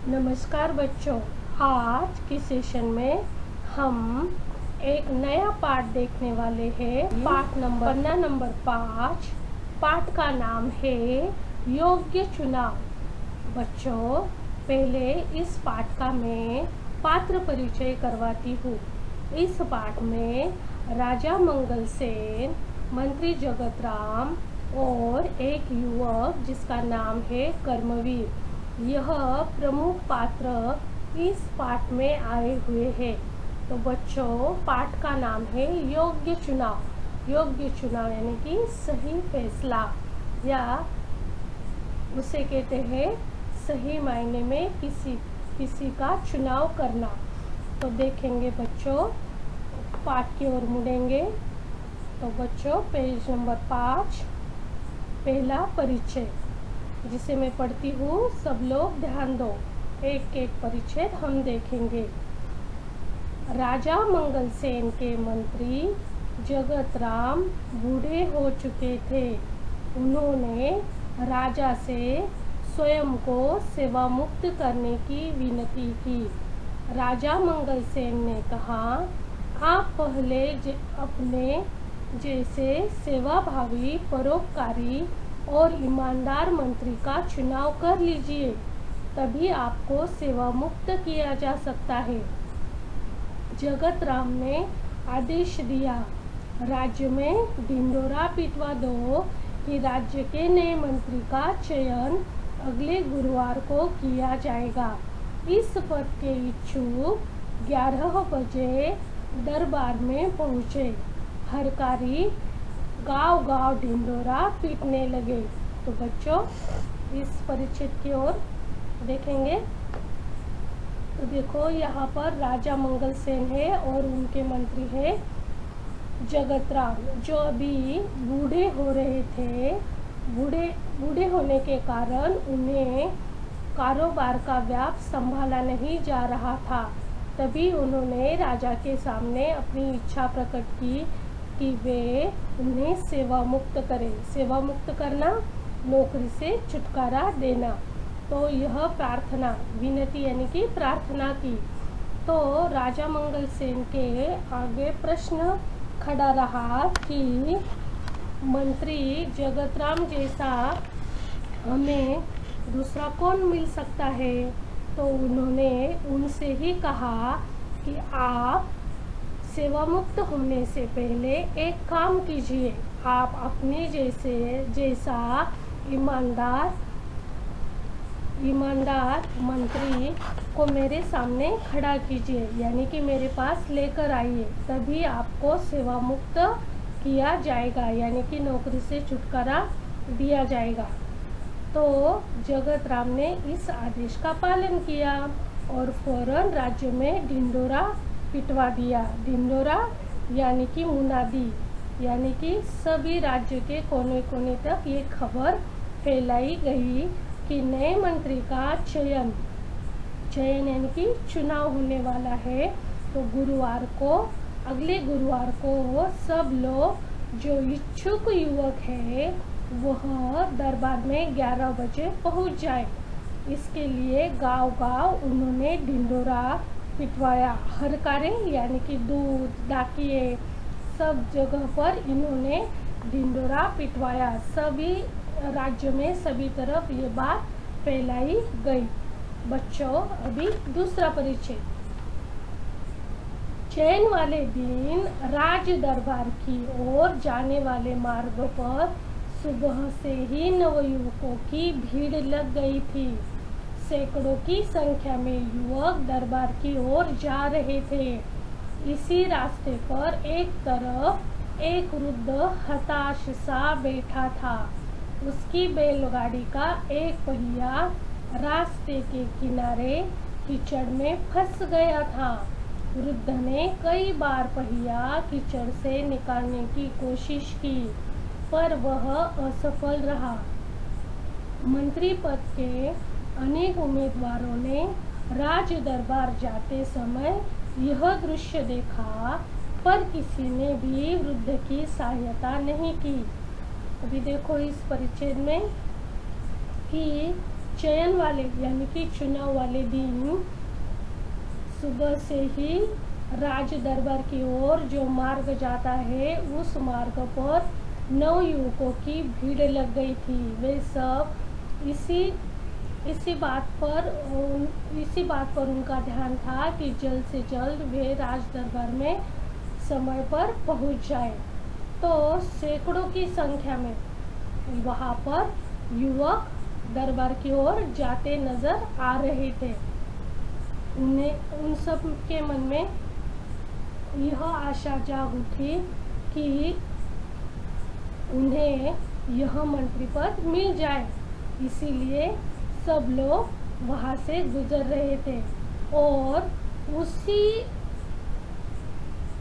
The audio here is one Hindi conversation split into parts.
नमस्कार बच्चों, आज के सेशन में हम एक नया पाठ देखने वाले हैं। पन्ना नंबर 5। पाठ का नाम है योग्य चुनाव। बच्चों, पहले इस पाठ का मैं पात्र परिचय करवाती हूँ। इस पाठ में राजा मंगल सेन, मंत्री जगत राम और एक युवक जिसका नाम है कर्मवीर, यह प्रमुख पात्र इस पाठ में आए हुए हैं। तो बच्चों, पाठ का नाम है योग्य चुनाव। योग्य चुनाव यानी कि सही फैसला, या उसे कहते हैं सही मायने में किसी का चुनाव करना। तो देखेंगे बच्चों, पाठ की ओर मुड़ेंगे। तो बच्चों, पेज नंबर 5, पहला परिचय, जिसे मैं पढ़ती हूँ, सब लोग ध्यान दो। एक एक परिचय हम देखेंगे। राजा मंगल सेन के मंत्री जगत राम बूढ़े हो चुके थे। उन्होंने राजा से स्वयं को सेवा मुक्त करने की विनती की। राजा मंगल सेन ने कहा, आप पहले अपने जैसे सेवाभावी, परोपकारी और ईमानदार मंत्री का चुनाव कर लीजिए, तभी आपको सेवा मुक्त किया जा सकता है। जगत राम ने आदेश दिया, राज्य में ढिंढोरा पिटवा दो कि राज्य के नए मंत्री का चयन अगले गुरुवार को किया जाएगा। इस पद के इच्छुक 11 बजे दरबार में पहुँचे। हरकारी गांव-गांव ढिंढोरा पीटने लगे। तो बच्चों, इस परिचित की ओर देखेंगे। तो देखो, यहाँ पर राजा मंगल सेन है और उनके मंत्री है जगत राम, जो अभी बूढ़े हो रहे थे। बूढ़े होने के कारण उन्हें कारोबार का व्याप संभाला नहीं जा रहा था। तभी उन्होंने राजा के सामने अपनी इच्छा प्रकट की कि वे उन्हें सेवा मुक्त करें। सेवा मुक्त करना, नौकरी से छुटकारा देना। तो यह प्रार्थना, विनती यानी कि प्रार्थना की। तो राजा मंगल सेन के आगे प्रश्न खड़ा रहा कि मंत्री जगत राम जैसा हमें दूसरा कौन मिल सकता है। तो उन्होंने उनसे ही कहा कि आप सेवा मुक्त होने से पहले एक काम कीजिए, आप अपने जैसा ईमानदार मंत्री को मेरे सामने खड़ा कीजिए, यानी कि मेरे पास लेकर आइए, तभी आपको सेवा मुक्त किया जाएगा, यानी कि नौकरी से छुटकारा दिया जाएगा। तो जगत राम ने इस आदेश का पालन किया और फौरन राज्य में ढिंढोरा पिटवा दिया। ढिंढोरा यानी कि मुनादी, यानी कि सभी राज्य के कोने कोने तक ये खबर फैलाई गई कि नए मंत्री का चयन यानी कि चुनाव होने वाला है। तो अगले गुरुवार को सब लोग जो इच्छुक युवक है वह दरबार में 11 बजे पहुंच जाए। इसके लिए गांव-गांव उन्होंने ढिंढोरा पिटवाया। हरकारे यानी कि दूध, डाकिये, सब जगह पर इन्होंने ढिंढोरा पिटवाया। सभी राज्य में सभी तरफ ये बात फैलाई गई। बच्चों, अभी दूसरा परिचय। चयन वाले दिन राज दरबार की ओर जाने वाले मार्ग पर सुबह से ही नवयुवकों की भीड़ लग गई थी। सैकड़ों की संख्या में युवक दरबार की ओर जा रहे थे। इसी रास्ते पर एक तरफ एक वृद्ध हताश सा बैठा था। उसकी बैलगाड़ी का एक पहिया रास्ते के किनारे कीचड़ में फंस गया था। वृद्ध ने कई बार पहिया कीचड़ से निकालने की कोशिश की, पर वह असफल रहा। मंत्री पद के अनेक उम्मीदवारों ने राज दरबार जाते समय यह दृश्य देखा, पर किसी ने भी वृद्ध की सहायता नहीं की। अभी देखो इस परिच्छेद में कि चयन वाले यानी कि चुनाव वाले दिन सुबह से ही राज दरबार की ओर जो मार्ग जाता है उस मार्ग पर 9 युवकों की भीड़ लग गई थी। वे सब इसी बात पर उनका ध्यान था कि जल्द से जल्द वे राज दरबार में समय पर पहुंच जाए। तो सैकड़ों की संख्या में वहां पर युवक दरबार की ओर जाते नजर आ रहे थे। उन सब के मन में यह आशा जाग उठी कि उन्हें यह मंत्री पद मिल जाए, इसीलिए सब लोग वहां से गुजर रहे थे। और उसी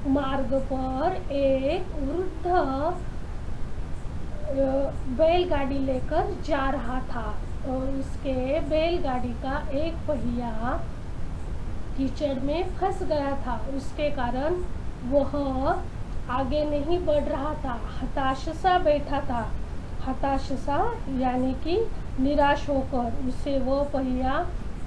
मार्ग पर एक वृद्ध बैलगाड़ी लेकर जा रहा था और उसके बैलगाड़ी का एक पहिया कीचड़ में फंस गया था। उसके कारण वह आगे नहीं बढ़ रहा था, हताश सा बैठा था। हताश सा यानी कि निराश होकर उसे वो पहिया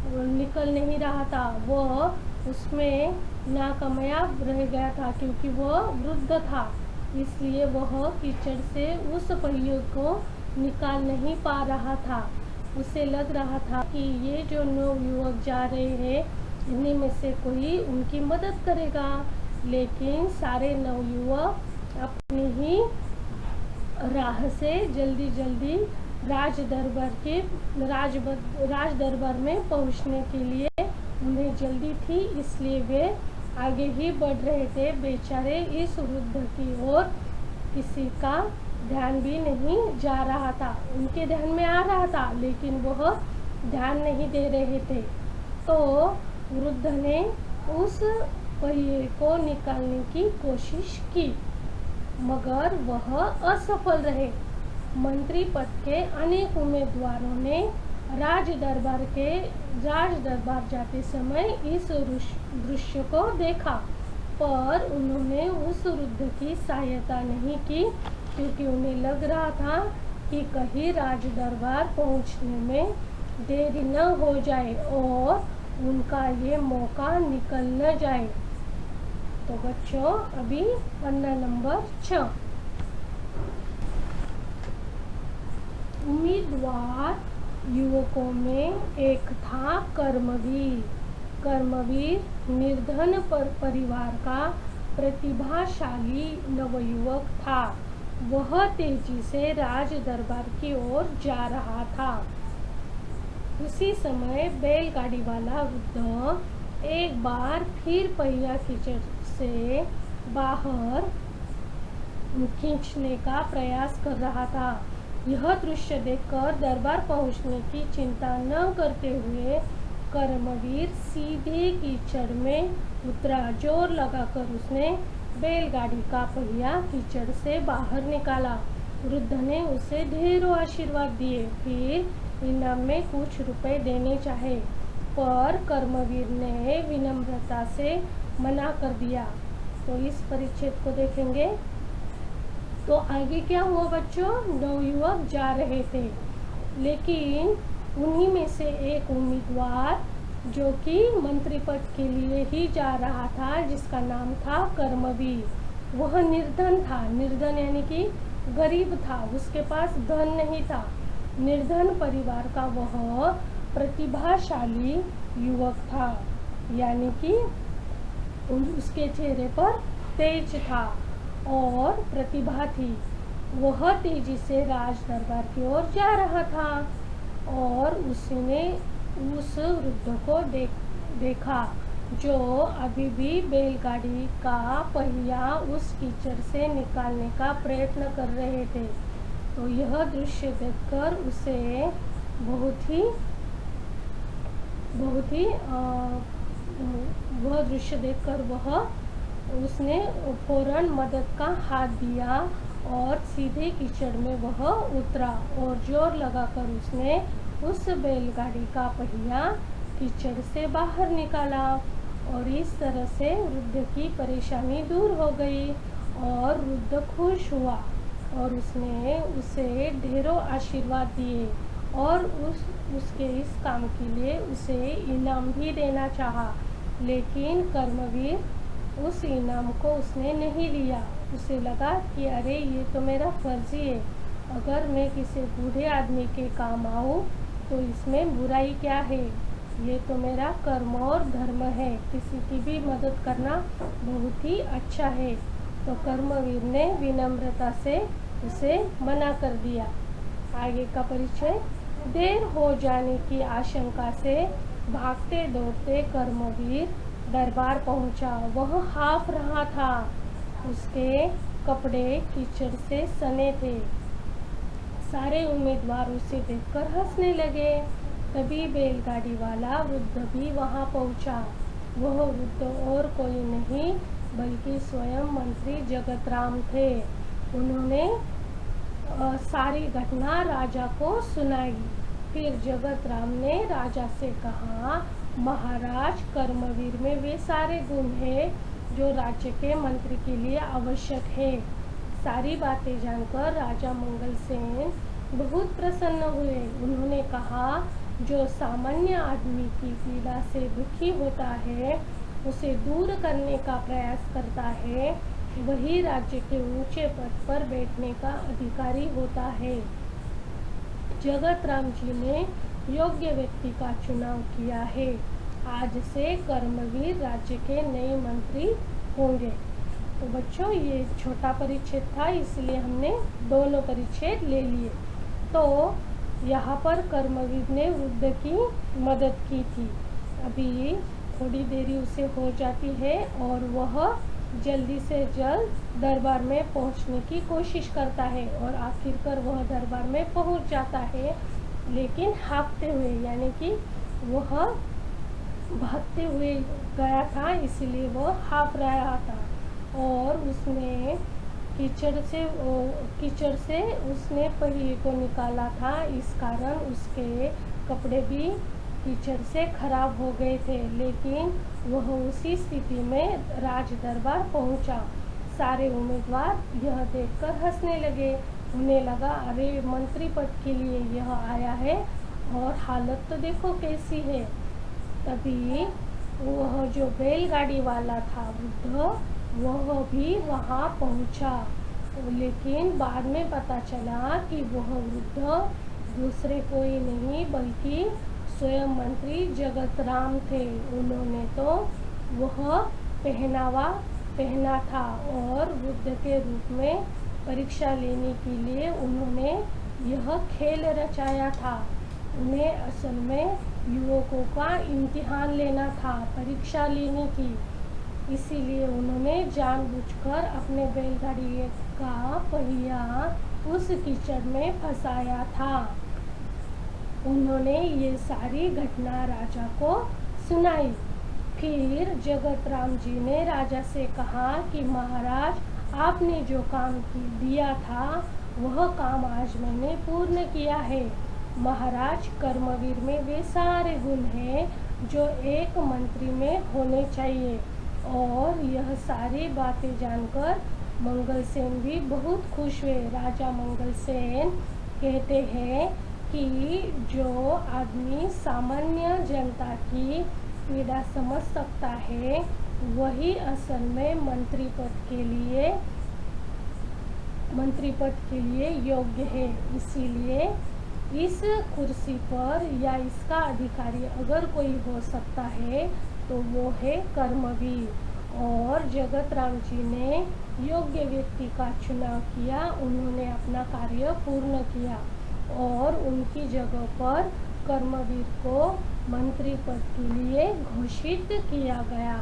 निकल नहीं रहा था, वह उसमें नाकामयाब रह गया था क्योंकि वह वृद्ध था। इसलिए वह कीचड़ से उस पहिए को निकाल नहीं पा रहा था। उसे लग रहा था कि ये जो 9 युवक जा रहे हैं इन्हीं में से कोई उनकी मदद करेगा, लेकिन सारे 9 युवक अपनी ही राह से जल्दी जल्दी राज दरबार में पहुंचने के लिए उन्हें जल्दी थी, इसलिए वे आगे ही बढ़ रहे थे। बेचारे इस वृद्ध की ओर किसी का ध्यान भी नहीं जा रहा था। उनके ध्यान में आ रहा था लेकिन वह ध्यान नहीं दे रहे थे। तो वृद्ध ने उस पहिए को निकालने की कोशिश की मगर वह असफल रहे। मंत्री पद के अनेक उम्मीदवारों ने राज दरबार जाते समय इस दृश्य को देखा, पर उन्होंने उस वृद्ध की सहायता नहीं की क्योंकि उन्हें लग रहा था कि कहीं राज दरबार पहुंचने में देरी न हो जाए और उनका ये मौका निकल न जाए। तो बच्चों अभी पन्ना नंबर 6। उम्मीदवार युवकों में एक था कर्मवीर। कर्मवीर निर्धन परिवार का प्रतिभाशाली नवयुवक था। वह तेजी से राज दरबार की ओर जा रहा था। उसी समय बैलगाड़ी वाला वृद्ध एक बार फिर पहिया कीचड़ से बाहर खींचने का प्रयास कर रहा था। यह दृश्य देखकर दरबार पहुंचने की चिंता न करते हुए कर्मवीर सीधे कीचड़ में उतरा। जोर लगाकर उसने बैलगाड़ी का पहिया कीचड़ से बाहर निकाला। वृद्ध ने उसे ढेरों आशीर्वाद दिए, फिर इनाम में कुछ रुपए देने चाहे, पर कर्मवीर ने विनम्रता से मना कर दिया। तो इस परिच्छेद को देखेंगे तो आगे क्या हुआ बच्चों, 9 युवक जा रहे थे लेकिन उन्हीं में से एक उम्मीदवार जो कि मंत्री पद के लिए ही जा रहा था, जिसका नाम था कर्मवीर, वह निर्धन था। निर्धन यानी कि गरीब था, उसके पास धन नहीं था। निर्धन परिवार का वह प्रतिभाशाली युवक था, यानी कि उसके चेहरे पर तेज था और प्रतिभा थी। वह तेजी से राज दरबार की ओर जा रहा था और उसने उस वृद्ध को देखा जो अभी भी बैलगाड़ी का पहिया उस कीचड़ से निकालने का प्रयत्न कर रहे थे। तो यह दृश्य देखकर उसे वह दृश्य देखकर उसने फौरन मदद का हाथ दिया और सीधे कीचड़ में वह उतरा और जोर लगाकर उसने उस बैलगाड़ी का पहिया कीचड़ से बाहर निकाला और इस तरह से वृद्ध की परेशानी दूर हो गई और वृद्ध खुश हुआ और उसने उसे ढेरों आशीर्वाद दिए और उसके इस काम के लिए उसे इनाम भी देना चाहा, लेकिन कर्मवीर उस इनाम को उसने नहीं लिया। उसे लगा कि अरे ये तो मेरा फर्ज ही है, अगर मैं किसी बूढ़े आदमी के काम आऊँ तो इसमें बुराई क्या है, ये तो मेरा कर्म और धर्म है, किसी की भी मदद करना बहुत ही अच्छा है। तो कर्मवीर ने विनम्रता से उसे मना कर दिया। आगे का परिचय। देर हो जाने की आशंका से भागते दौड़ते कर्मवीर दरबार पहुंचा। वह हाफ रहा था, उसके कपड़े कीचड़ से सने थे। सारे उम्मीदवार उसे देखकर हंसने लगे। तभी बैलगाड़ी वाला वृद्ध भी वहां पहुंचा। वह वृद्ध और कोई नहीं बल्कि स्वयं मंत्री जगतराम थे। उन्होंने सारी घटना राजा को सुनाई। फिर जगतराम ने राजा से कहा, महाराज, कर्मवीर में वे सारे गुण हैं जो राज्य के मंत्री के लिए आवश्यक है। सारी बातें जानकर राजा मंगलसेन बहुत प्रसन्न हुए। उन्होंने कहा, जो सामान्य आदमी की पीड़ा से दुखी होता है, उसे दूर करने का प्रयास करता है, वही राज्य के ऊंचे पद पर बैठने का अधिकारी होता है। जगतराम जी ने योग्य व्यक्ति का चुनाव किया है। आज से कर्मवीर राज्य के नए मंत्री होंगे। तो बच्चों, ये छोटा परिच्छेद था, इसलिए हमने दोनों परिच्छेद ले लिए। तो यहाँ पर कर्मवीर ने वृद्ध की मदद की थी। अभी थोड़ी देरी उसे हो जाती है और वह जल्दी से जल्द दरबार में पहुंचने की कोशिश करता है और आखिरकार वह दरबार में पहुंच जाता है, लेकिन हाँफते हुए, यानी कि वह भागते हुए गया था, इसलिए वह हाँफ रहा था। और उसने कीचड़ से उसने पहिए को निकाला था, इस कारण उसके कपड़े भी कीचड़ से खराब हो गए थे, लेकिन वह उसी स्थिति में राज दरबार पहुंचा। सारे उम्मीदवार यह देखकर हंसने लगे। उन्हें लगा, अरे मंत्री पद के लिए यह आया है और हालत तो देखो कैसी है। तभी वह जो बैलगाड़ी वाला था वृद्ध, वह भी वहां पहुंचा, लेकिन बाद में पता चला कि वह वृद्ध दूसरे कोई नहीं बल्कि स्वयं मंत्री जगतराम थे। उन्होंने तो वह पहनावा पहना था और वृद्ध के रूप में परीक्षा लेने के लिए उन्होंने यह खेल रचाया था। उन्हें असल में युवकों का इम्तिहान लेना था, परीक्षा लेने की। इसीलिए उन्होंने जानबूझकर अपने बैलगाड़ी का पहिया उस कीचड़ में फंसाया था। उन्होंने ये सारी घटना राजा को सुनाई। फिर जगतराम जी ने राजा से कहा कि महाराज, आपने जो काम दिया था वह काम आज मैंने पूर्ण किया है। महाराज, कर्मवीर में वे सारे गुण हैं जो एक मंत्री में होने चाहिए। और यह सारी बातें जानकर मंगलसेन भी बहुत खुश हुए। राजा मंगलसेन कहते हैं कि जो आदमी सामान्य जनता की पीड़ा समझ सकता है, वही असल में मंत्री पद के लिए योग्य है। इसीलिए इस कुर्सी पर या इसका अधिकारी अगर कोई हो सकता है तो वो है कर्मवीर। और जगतराम जी ने योग्य व्यक्ति का चुनाव किया, उन्होंने अपना कार्य पूर्ण किया और उनकी जगह पर कर्मवीर को मंत्री पद के लिए घोषित किया गया।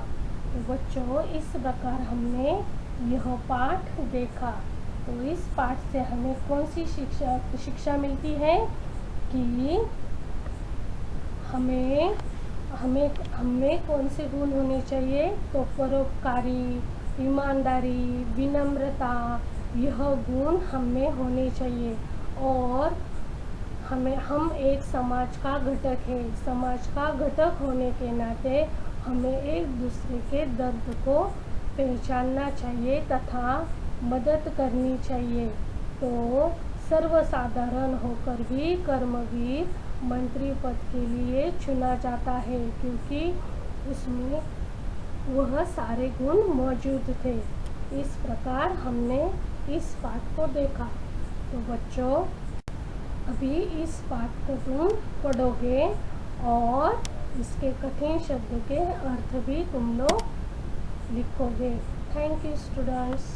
तो बच्चों, इस प्रकार हमने यह पाठ देखा। तो इस पाठ से हमें कौन सी शिक्षा मिलती है कि हमें कौन से गुण होने चाहिए? तो परोपकारी, ईमानदारी, विनम्रता, यह गुण हमें होने चाहिए। और हम एक समाज का घटक है। समाज का घटक होने के नाते हमें एक दूसरे के दर्द को पहचानना चाहिए तथा मदद करनी चाहिए। तो सर्वसाधारण होकर भी कर्मवीर मंत्री पद के लिए चुना जाता है, क्योंकि उसमें वह सारे गुण मौजूद थे। इस प्रकार हमने इस पाठ को देखा। तो बच्चों, अभी इस पाठ को तुम पढ़ोगे और इसके कठिन शब्द के अर्थ भी तुम लोग लिखोगे। Thank you students.